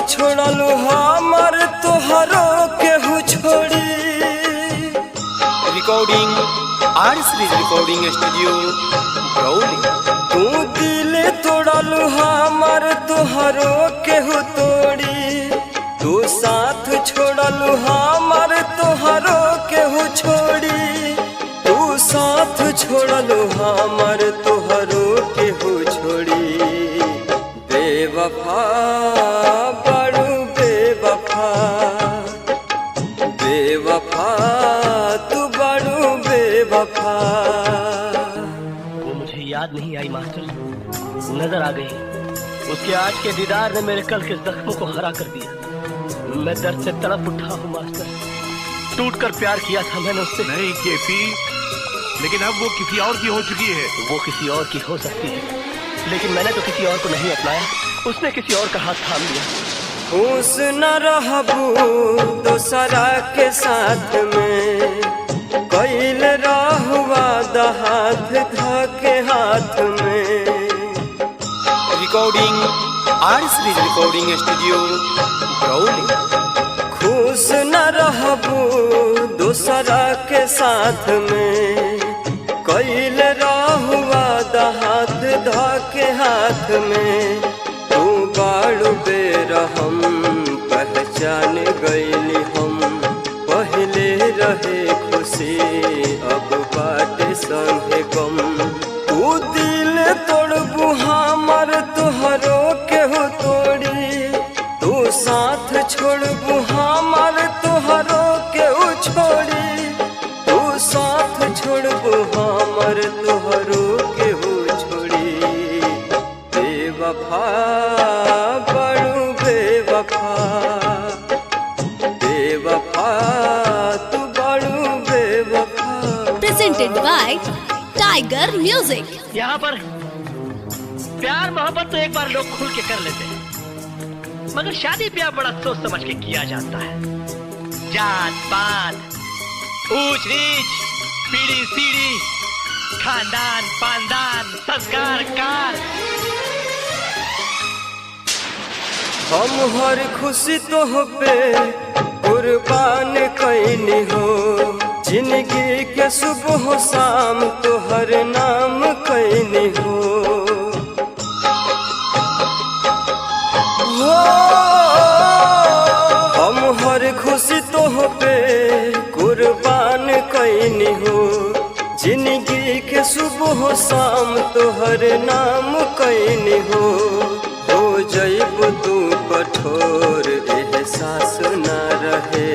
छोड़लू हमर तोहरो केहू छोड़ी। Recording R series recording studio Brauli. तू दिल तोड़लू हमर तोहरो केहू तोड़ी। तू साथ छोड़लू हमर तोहरो केहू छोड़ी। तू साथ छोड़लू हमर तोहरो केहू छोड़ी। बेवफा बड़ू बेवफा, बेवफा तू बड़ू बेवफा। वो मुझे याद नहीं आई मास्टर, नजर आ गई। उसके आज के दीदार ने मेरे कल के जख्मों को हरा कर दिया। मैं दर्द से तड़प उठा हूँ मास्टर। टूट कर प्यार किया था मैंने उससे। नहीं केपी, लेकिन अब वो किसी और की हो चुकी है। वो किसी और की हो सकती है, लेकिन मैंने तो किसी और को नहीं अपनाया। उसने किसी और का हाथ थाम लिया। खुश न रहबू दोसरा के साथ में, कैल रहुआ हाथ धके हाथ में। Recording R series recording studio Brauli. खुश न रहबू दोसरा के साथ में, कैल रहुआ हाथ धके हाथ में। तू बाड़ू बेरहम पहचान गईली हम। पहले रहे खुशी अब बाटे संगे गम। तू दिल तोड़बू हमर तोहरो केहू तोड़ी। तू साथ छोड़बू हमर तोहरो केहू छोड़ी। तू साथ छोड़बू हमर तोहरो केहू छोड़ी। बेवफा बड़ू बेवफा, बेवफा तू बड़ू बेवफा। Presented by Tiger Music। यहाँ पर प्यार मोहब्बत तो एक बार लोग खुल के कर लेते हैं, मगर शादी ब्याह बड़ा सोच समझ के किया जाता है। जात पात, ऊंच नीच, पीढ़ी सीढ़ी, खानदान पानदान, संस्कार कार। हम हर खुशी तो पे कुर्बान कैनी हो। जिंदगी के सुबह शाम तो हर नाम कैनी हो। हम हर खुशी तो पे कुर्बान कैनी हो। जिंदगी के सुबह शाम तो हर नाम कैनी हो। जैब तू कठोर एहसास न रहे।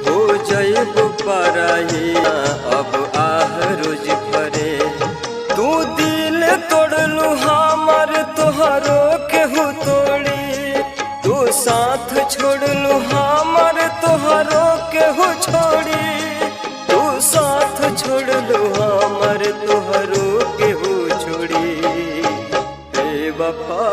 हो जैब पराइया अब आह रोज भरे। तू दिल तोड़लू हमर तोहरो केहू तोड़ी। तू साथ छोड़लू हमर तोहरो केहू छोड़ी। तू साथ छोड़लू हमर तोहरो केहू छोड़ी। बेवफा